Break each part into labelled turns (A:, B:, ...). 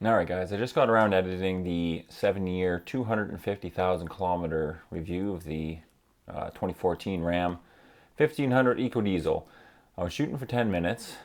A: Alright guys, I just got around editing the 7-year, 250,000 kilometer review of the 2014 Ram 1500 ecodiesel. I was shooting for 10 minutes.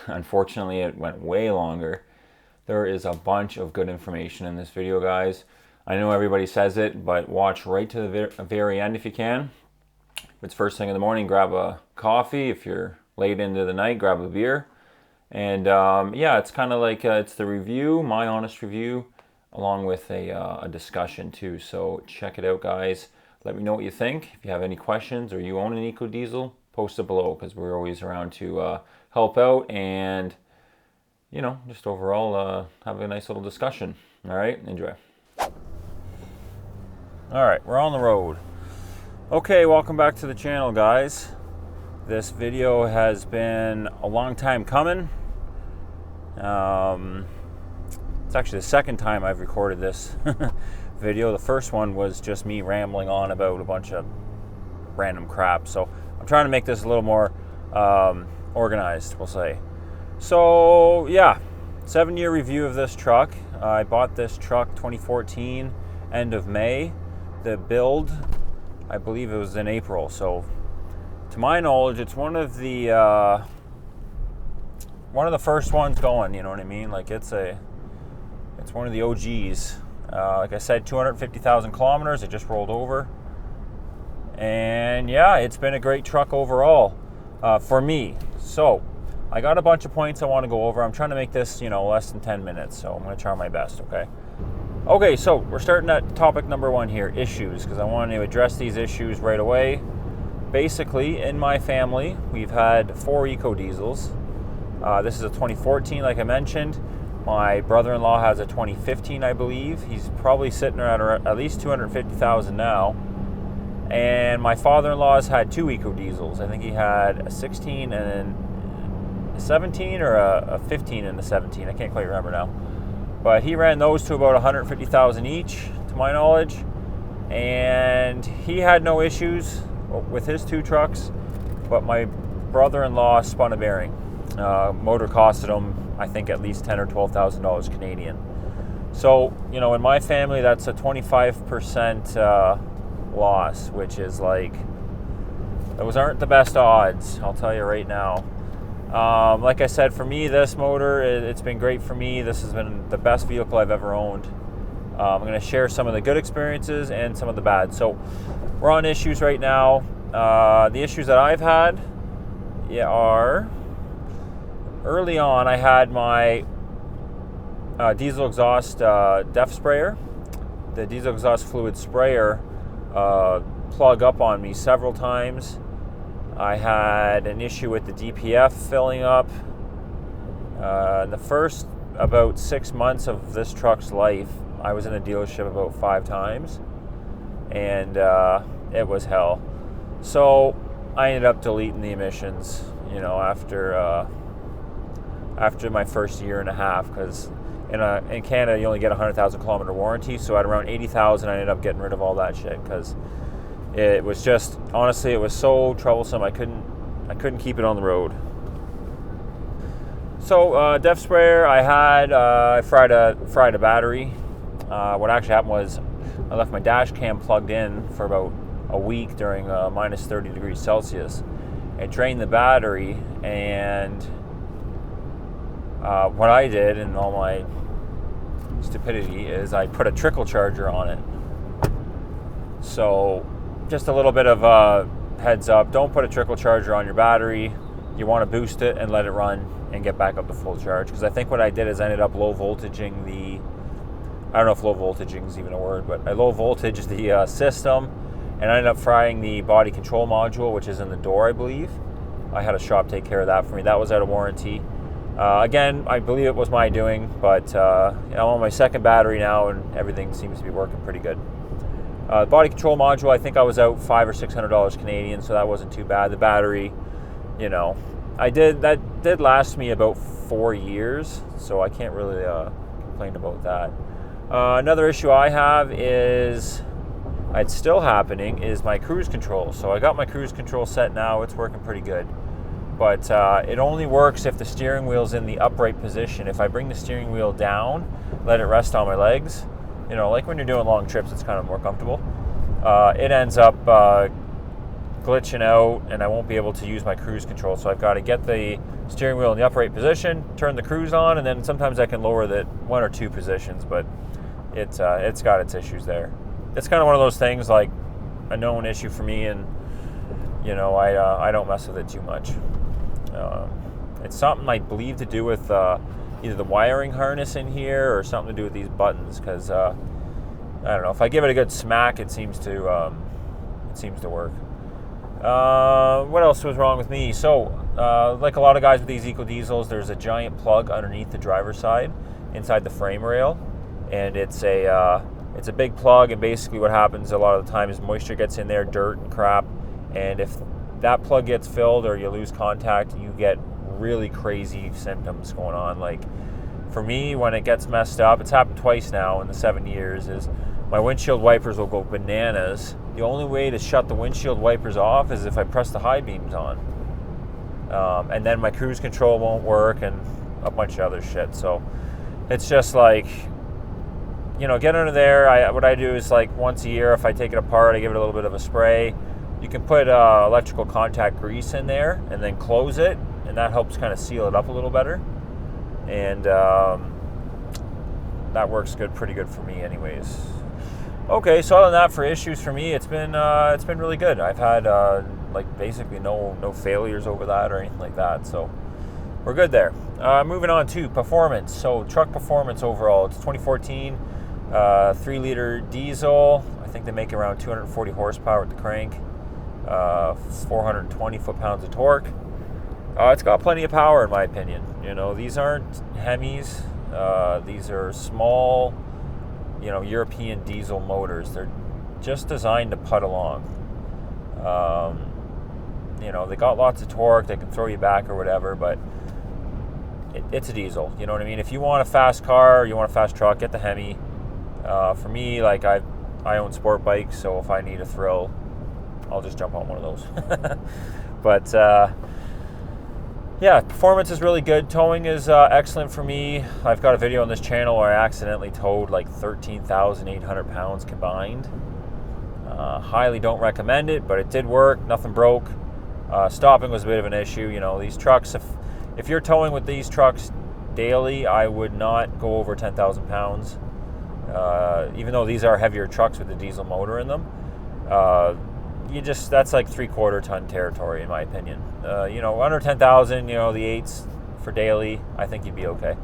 A: Unfortunately, it went way longer. There is a bunch of good information in this video, guys. I know everybody says it, but watch right to the very end if you can. If it's first thing in the morning, grab a coffee. If you're late into the night, grab a beer. And yeah, it's kind of like it's the review, my honest review, along with a discussion too. So check it out, guys. Let me know what you think. If you have any questions or you own an ecodiesel, post it below, because we're always around to help out and, you know, just overall have a nice little discussion. All right, enjoy. All right, we're on the road. Okay, welcome back to the channel, guys. This video has been a long time coming. It's actually the second time I've recorded this video. The first one was just me rambling on about a bunch of random crap. So I'm trying to make this a little more organized, we'll say. So yeah, 7-year review of this truck. I bought this truck 2014, end of May. The build, I believe it was in April. So to my knowledge, it's one of the first ones going, you know what I mean? Like it's one of the OGs. Like I said, 250,000 kilometers, it just rolled over. And yeah, it's been a great truck overall for me. So I got a bunch of points I want to go over. I'm trying to make this, you know, less than 10 minutes. So I'm going to try my best, okay? Okay, so we're starting at topic number 1 here, issues, because I want to address these issues right away. Basically, in my family, we've had 4 ecodiesels. This is a 2014, like I mentioned. My brother-in-law has a 2015, I believe. He's probably sitting around at least 250,000 now. And my father-in-law's had 2 ecodiesels. I think he had a 16 and a 17, or a 15 and a 17. I can't quite remember now. But he ran those to about 150,000 each, to my knowledge. And he had no issues with his 2 trucks. But my brother-in-law spun a bearing. Motor costed him, I think, at least $10,000 or $12,000 Canadian. So, you know, in my family, that's a 25% loss, which is like, those aren't the best odds, I'll tell you right now. Like I said, for me, this motor, it's been great for me. This has been the best vehicle I've ever owned. I'm going to share some of the good experiences and some of the bad. So we're on issues right now. The issues that I've had are... Early on, I had my diesel exhaust def sprayer, the diesel exhaust fluid sprayer, plug up on me several times. I had an issue with the DPF filling up. In the first about 6 months of this truck's life, I was in a dealership about 5 times, and it was hell. So I ended up deleting the emissions, you know, after my first year and a half, because in Canada you only get a 100,000 kilometer warranty. So at around 80,000, I ended up getting rid of all that shit, because it was just, honestly, it was so troublesome. I couldn't keep it on the road. So def sprayer, I fried a battery. What actually happened was I left my dash cam plugged in for about a week during minus 30 degrees Celsius. It drained the battery, and what I did, in all my stupidity, is I put a trickle charger on it. So just a little bit of a heads up, don't put a trickle charger on your battery. You want to boost it and let it run and get back up to full charge, because I think what I did is I ended up low voltaging I don't know if low voltaging is even a word, but I low voltaged the system, and I ended up frying the body control module, which is in the door, I believe. I had a shop take care of that for me. That was out of warranty. Again, I believe it was my doing, but I'm on my second battery now, and everything seems to be working pretty good. The body control module, I think I was out $500 or $600 Canadian, so that wasn't too bad. The battery, you know, that did last me about 4 years, so I can't really complain about that. Another issue I have is, it's still happening, is my cruise control. So I got my cruise control set now. It's working pretty good. but it only works if the steering wheel's in the upright position. If I bring the steering wheel down, let it rest on my legs, you know, like when you're doing long trips, it's kind of more comfortable. It ends up glitching out, and I won't be able to use my cruise control. So I've got to get the steering wheel in the upright position, turn the cruise on, and then sometimes I can lower the 1 or 2 positions, but it's got its issues there. It's kind of one of those things, like a known issue for me, and you know, I don't mess with it too much. It's something I believe to do with either the wiring harness in here or something to do with these buttons, because I don't know, if I give it a good smack, it seems to work. What else was wrong with me? So like a lot of guys with these ecodiesels, there's a giant plug underneath the driver's side inside the frame rail, and it's a big plug, and basically what happens a lot of the time is moisture gets in there, dirt and crap, and if that plug gets filled or you lose contact, you get really crazy symptoms going on. Like for me, when it gets messed up, it's happened twice now in the 7 years, is my windshield wipers will go bananas. The only way to shut the windshield wipers off is if I press the high beams on. And then my cruise control won't work, and a bunch of other shit. So it's just like, you know, get under there. What I do is, like, once a year, if I take it apart, I give it a little bit of a spray. You can put electrical contact grease in there and then close it, and that helps kind of seal it up a little better. And that works pretty good for me anyways. Okay, so other than that, for issues for me, it's been really good. I've had like basically no failures over that or anything like that, so we're good there. Moving on to performance. So truck performance overall, it's 2014, 3-liter diesel. I think they make around 240 horsepower with the crank, 420 foot-pounds of torque. It's got plenty of power in my opinion. You know, these aren't Hemis. These are small, you know, European diesel motors. They're just designed to putt along. You know, they got lots of torque. They can throw you back or whatever, but it's a diesel. You know what I mean? If you want a fast car, or you want a fast truck, get the Hemi. For me, like I own sport bikes, so if I need a thrill, I'll just jump on one of those. But yeah, performance is really good. Towing is excellent for me. I've got a video on this channel where I accidentally towed like 13,800 pounds combined. Highly don't recommend it, but it did work. Nothing broke. Stopping was a bit of an issue. You know, these trucks, if you're towing with these trucks daily, I would not go over 10,000 pounds. Even though these are heavier trucks with a diesel motor in them, that's like 3/4 ton territory in my opinion. You know, under 10,000, you know, the 8s for daily, I think you'd be okay.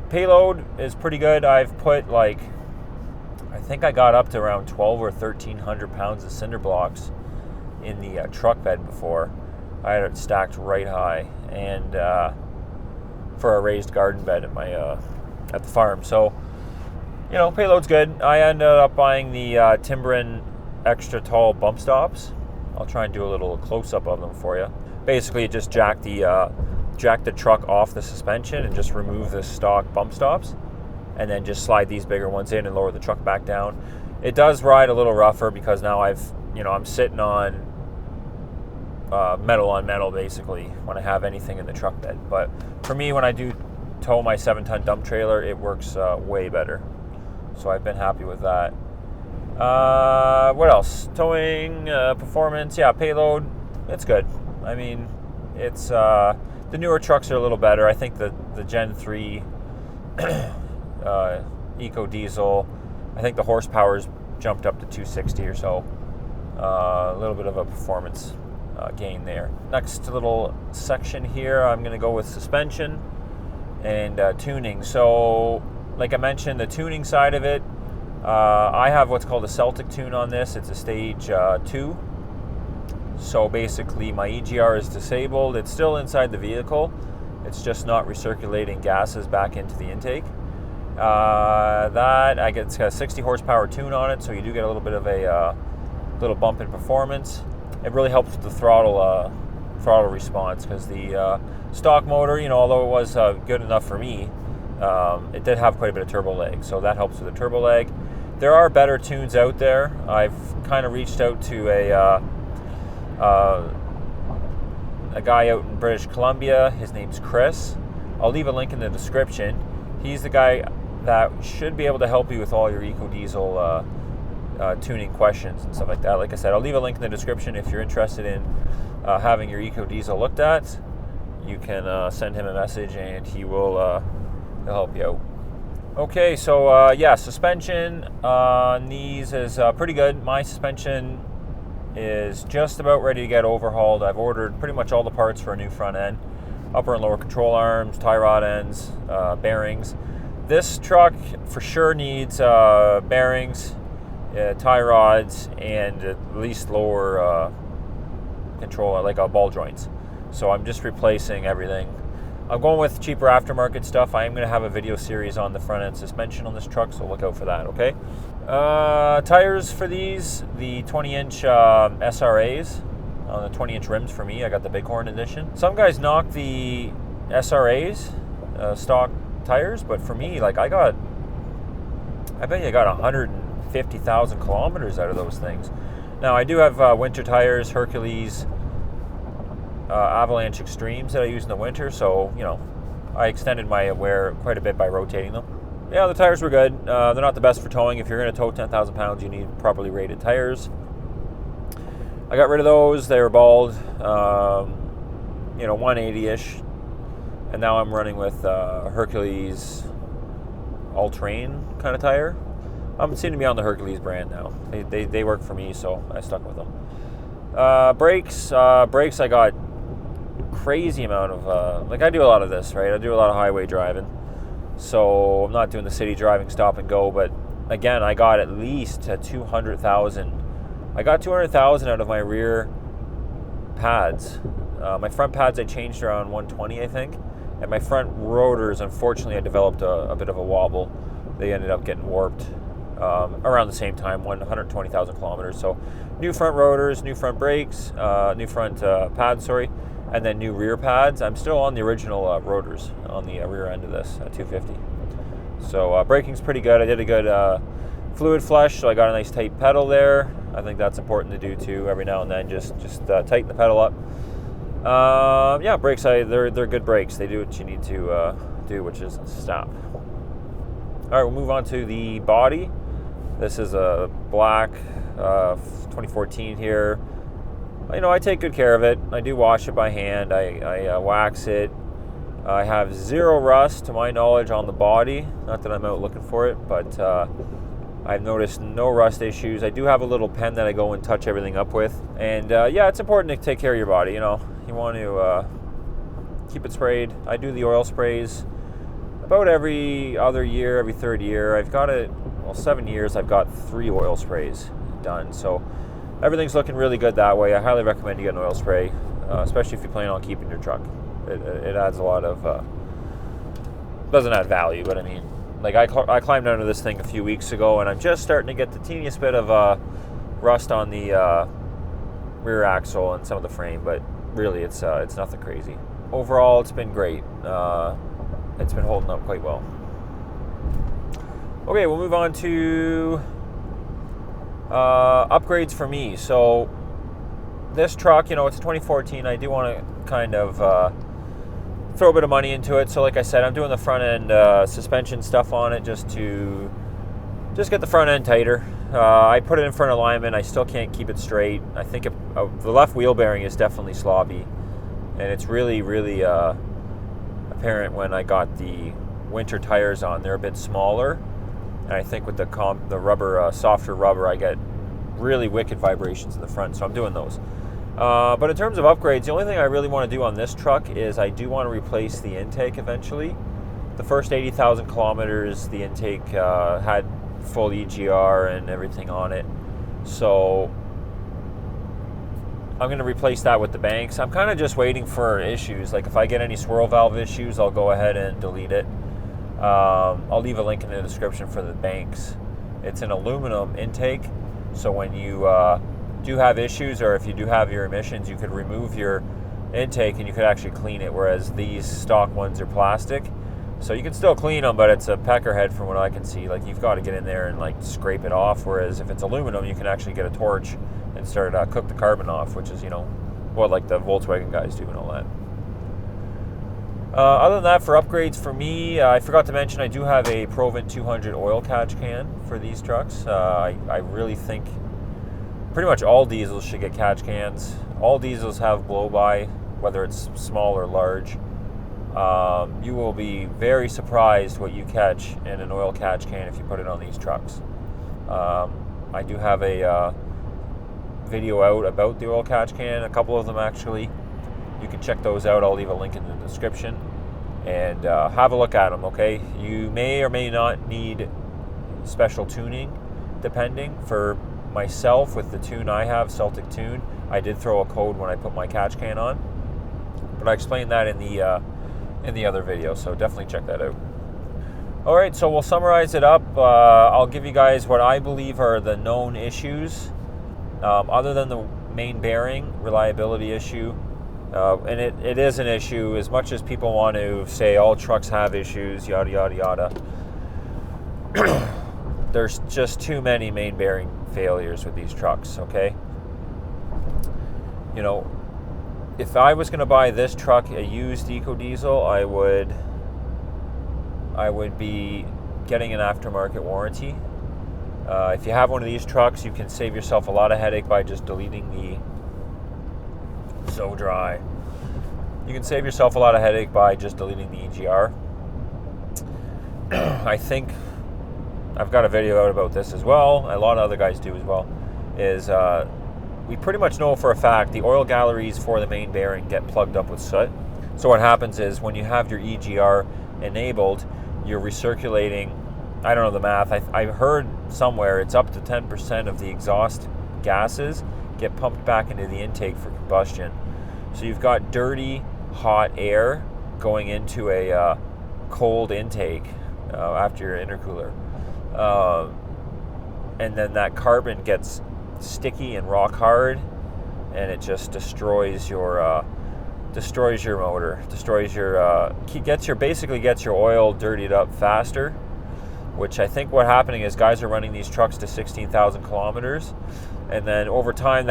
A: Payload is pretty good. I've put like, I think I got up to around 12 or 1,300 pounds of cinder blocks in the truck bed before. I had it stacked right high, and for a raised garden bed at my at the farm. So, you know, payload's good. I ended up buying the Timbren extra tall bump stops. I'll try and do a little close-up of them for you. Basically, just jack the truck off the suspension and just remove the stock bump stops, and then just slide these bigger ones in and lower the truck back down. It does ride a little rougher because now I'm sitting on metal on metal basically when I have anything in the truck bed. But for me, when I do tow my 7-ton dump trailer, it works way better. So I've been happy with that. What else? Towing, performance, yeah, payload, it's good. I mean, it's the newer trucks are a little better. I think the Gen 3 ecodiesel, I think the horsepower's jumped up to 260 or so. A little bit of a performance gain there. Next little section here, I'm going to go with suspension and tuning. So, like I mentioned, the tuning side of it, I have what's called a Celtic tune on this. It's a stage 2. So basically my EGR is disabled. It's still inside the vehicle. It's just not recirculating gases back into the intake. It's got a 60 horsepower tune on it, so you do get a little bit of a little bump in performance. It really helps with the throttle response, because the stock motor, you know, although it was good enough for me, it did have quite a bit of turbo lag, so that helps with the turbo lag. There are better tunes out there. I've kind of reached out to a guy out in British Columbia. His name's Chris. I'll leave a link in the description. He's the guy that should be able to help you with all your ecodiesel tuning questions and stuff like that. Like I said, I'll leave a link in the description if you're interested in having your ecodiesel looked at. You can send him a message and he'll help you out. Okay, so yeah, suspension on these is pretty good. My suspension is just about ready to get overhauled. I've ordered pretty much all the parts for a new front end, upper and lower control arms, tie rod ends, bearings. This truck for sure needs bearings, tie rods, and at least lower control, like ball joints. So I'm just replacing everything. I'm going with cheaper aftermarket stuff. I am going to have a video series on the front end suspension on this truck, so look out for that, okay? Tires for these, the 20-inch SRAs on the 20-inch rims for me. I got the Bighorn edition. Some guys knock the SRAs, stock tires, but for me, like I bet you I got 150,000 kilometers out of those things. Now I do have winter tires, Hercules, Avalanche Extremes that I use in the winter, so you know I extended my wear quite a bit by rotating them. Yeah, the tires were good. They're not the best for towing. If you're going to tow 10,000 pounds, you need properly rated tires. I got rid of those. They were bald, 180-ish, and now I'm running with Hercules all-terrain kind of tire. I'm seem to be on the Hercules brand now. They work for me, so I stuck with them. Brakes I got crazy amount of I do a lot of this, right? I do a lot of highway driving, so I'm not doing the city driving stop and go, but again, I got at least 200,000. I got 200,000 out of my rear pads. My front pads I changed around 120, I think, and my front rotors, unfortunately, I developed a bit of a wobble. They ended up getting warped around the same time, 120,000 kilometers. So new front rotors, new front brakes, new front pads, and then new rear pads. I'm still on the original rotors on the rear end of this 250. So braking's pretty good. I did a good fluid flush, so I got a nice tight pedal there. I think that's important to do too. Every now and then, just tighten the pedal up. Yeah, brakes. They're good brakes. They do what you need to do, which is stop. All right, we'll move on to the body. This is a black 2014 here. I take good care of it. I do wash it by hand. I wax it. I have zero rust to my knowledge on the body. Not that I'm out looking for it, but I've noticed no rust issues. I do have a little pen that I go and touch everything up with. And yeah, it's important to take care of your body. You want to keep it sprayed. I do the oil sprays about every other year, every third year. I've got 7 years, I've got 3 oil sprays done. So everything's looking really good that way. I highly recommend you get an oil spray, especially if you plan on keeping your truck. It adds a lot of, doesn't add value, but I mean, like I climbed under this thing a few weeks ago, and I'm just starting to get the teeniest bit of rust on the rear axle and some of the frame, but really it's nothing crazy. Overall, it's been great. It's been holding up quite well. Okay, we'll move on to upgrades for me. So this truck, it's a 2014. I do want to kind of throw a bit of money into it. So like I said, I'm doing the front end suspension stuff on it just get the front end tighter. I put it in front alignment. I still can't keep it straight. I think the left wheel bearing is definitely sloppy, and it's really, really apparent when I got the winter tires on. They're a bit smaller, and I think with the rubber, softer rubber, I get really wicked vibrations in the front, so I'm doing those. But in terms of upgrades, the only thing I really want to do on this truck is I do want to replace the intake eventually. The first 80,000 kilometers, the intake had full EGR and everything on it, so I'm going to replace that with the banks. I'm kind of just waiting for issues. Like if I get any swirl valve issues, I'll go ahead and delete it. I'll leave a link in the description for the banks. It's an aluminum intake, so when you do have issues, or if you do have your emissions, you could remove your intake and you could actually clean it, whereas these stock ones are plastic. So you can still clean them, but it's a peckerhead from what I can see. Like you've got to get in there and like scrape it off, whereas if it's aluminum, you can actually get a torch and start cook the carbon off, which is what like the Volkswagen guys do and all that. Other than that, for upgrades for me, I forgot to mention I do have a Provent 200 oil catch can for these trucks. I really think pretty much all diesels should get catch cans. All diesels have blow-by, whether it's small or large. You will be very surprised what you catch in an oil catch can if you put it on these trucks. I do have a video out about the oil catch can, a couple of them actually. You can check those out. I'll leave a link in the description and have a look at them, okay? You may or may not need special tuning, depending. For myself, with the tune I have, Celtic Tune, I did throw a code when I put my catch can on, but I explained that in the other video, so definitely check that out. All right, so we'll summarize it up. I'll give you guys what I believe are the known issues, other than the main bearing reliability issue. And it is an issue, as much as people want to say all trucks have issues, yada, yada, yada. There's just too many main bearing failures with these trucks, okay? You know, if I was going to buy this truck, a used ecodiesel, I would be getting an aftermarket warranty. If you have one of these trucks, you can save yourself a lot of headache by just deleting the so dry. You can save yourself a lot of headache by just deleting the EGR. I think I've got a video out about this as well. A lot of other guys do as well. We pretty much know for a fact the oil galleries for the main bearing get plugged up with soot. So what happens is when you have your EGR enabled, you're recirculating, I don't know the math, I heard somewhere it's up to 10% of the exhaust gases get pumped back into the intake for combustion. So you've got dirty, hot air going into a cold intake after your intercooler. And then that carbon gets sticky and rock hard, and it just destroys your motor, basically gets your oil dirtied up faster, which I think what's happening is guys are running these trucks to 16,000 kilometers, and then over time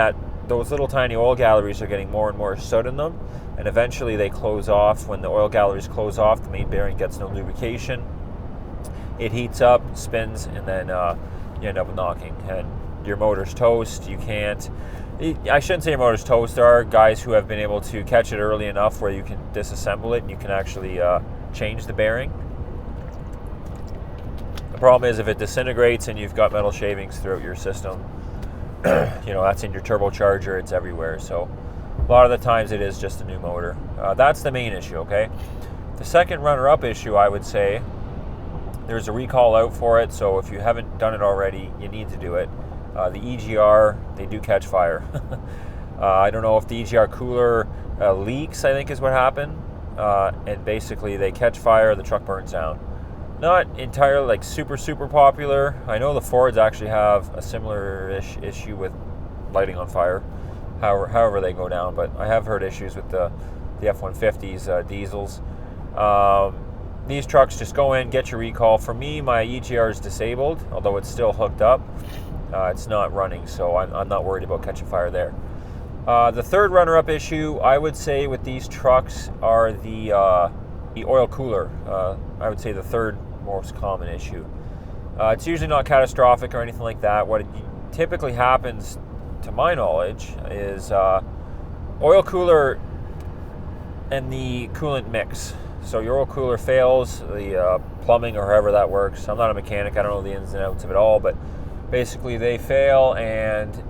A: those little tiny oil galleries are getting more and more soot in them, and eventually they close off. When the oil galleries close off, the main bearing gets no lubrication. It heats up, spins, and then you end up knocking, and your motor's toast. I shouldn't say your motor's toast. There are guys who have been able to catch it early enough where you can disassemble it and you can actually change the bearing. The problem is if it disintegrates and you've got metal shavings throughout your system, that's in your turbocharger, it's everywhere. So a lot of the times it is just a new motor. That's the main issue, okay? The second runner-up issue, I would say, there's a recall out for it, so if you haven't done it already, you need to do it. The EGR, they do catch fire. I don't know if the EGR cooler leaks, I think is what happened. And basically they catch fire, the truck burns down. Not entirely like super popular. I know the Fords actually have a similar-ish issue with lighting on fire, however they go down, but I have heard issues with the F-150s, diesels. These trucks, just go in, get your recall. For me, my EGR is disabled, although it's still hooked up. It's not running, so I'm not worried about catching fire there. The third runner-up issue, I would say, with these trucks are the oil cooler. I would say the third most common issue. It's usually not catastrophic or anything like that. What typically happens, to my knowledge, is oil cooler and the coolant mix. So your oil cooler fails, the plumbing or however that works. I'm not a mechanic, I don't know the ins and outs of it all, but basically they fail and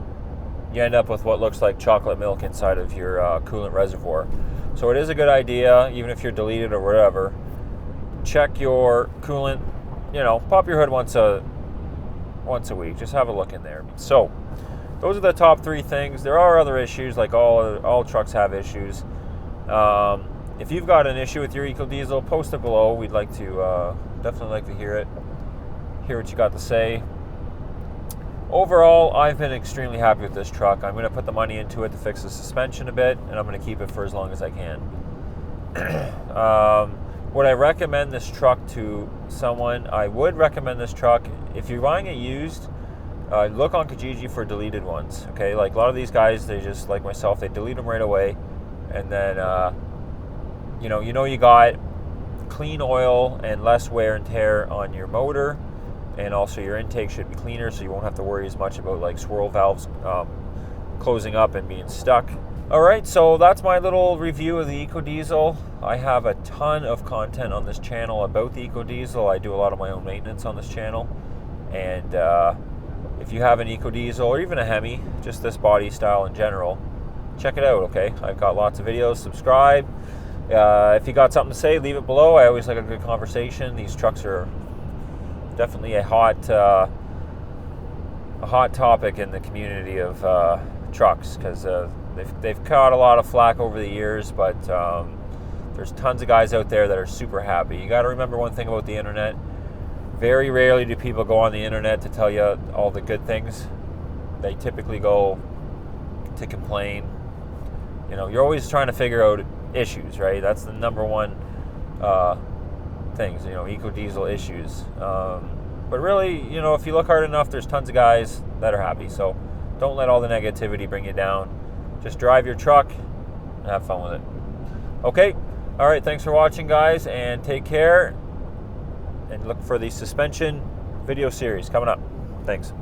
A: you end up with what looks like chocolate milk inside of your coolant reservoir. So it is a good idea, even if you're deleted or whatever, check your coolant, pop your hood once a week, just have a look in there. So those are the top three things. There are other issues, like all trucks have issues. If you've got an issue with your ecodiesel, post it below. We'd like to definitely like to hear it, hear what you got to say. Overall, I've been extremely happy with this truck. I'm going to put the money into it to fix the suspension a bit, and I'm going to keep it for as long as I can. Would I recommend this truck to someone? I would recommend this truck. If you're buying it used, look on Kijiji for deleted ones. Okay, like a lot of these guys, they just, like myself, they delete them right away, and then you know you got clean oil and less wear and tear on your motor, and also your intake should be cleaner, so you won't have to worry as much about like swirl valves closing up and being stuck. All right, so that's my little review of the ecodiesel. I have a ton of content on this channel about the ecodiesel. I do a lot of my own maintenance on this channel, and if you have an ecodiesel or even a Hemi, just this body style in general, check it out. Okay, I've got lots of videos. Subscribe. If you got something to say, leave it below. I always like a good conversation. These trucks are definitely a hot topic in the community of trucks, because they've caught a lot of flack over the years, but there's tons of guys out there that are super happy. You got to remember one thing about the internet. Very rarely do people go on the internet to tell you all the good things. They typically go to complain. You know, you're always trying to figure out issues, right? That's the number one things, ecodiesel issues. But really, if you look hard enough, there's tons of guys that are happy. So don't let all the negativity bring you down. Just drive your truck and have fun with it. Okay, all right, thanks for watching, guys, and take care. And look for the suspension video series coming up. Thanks.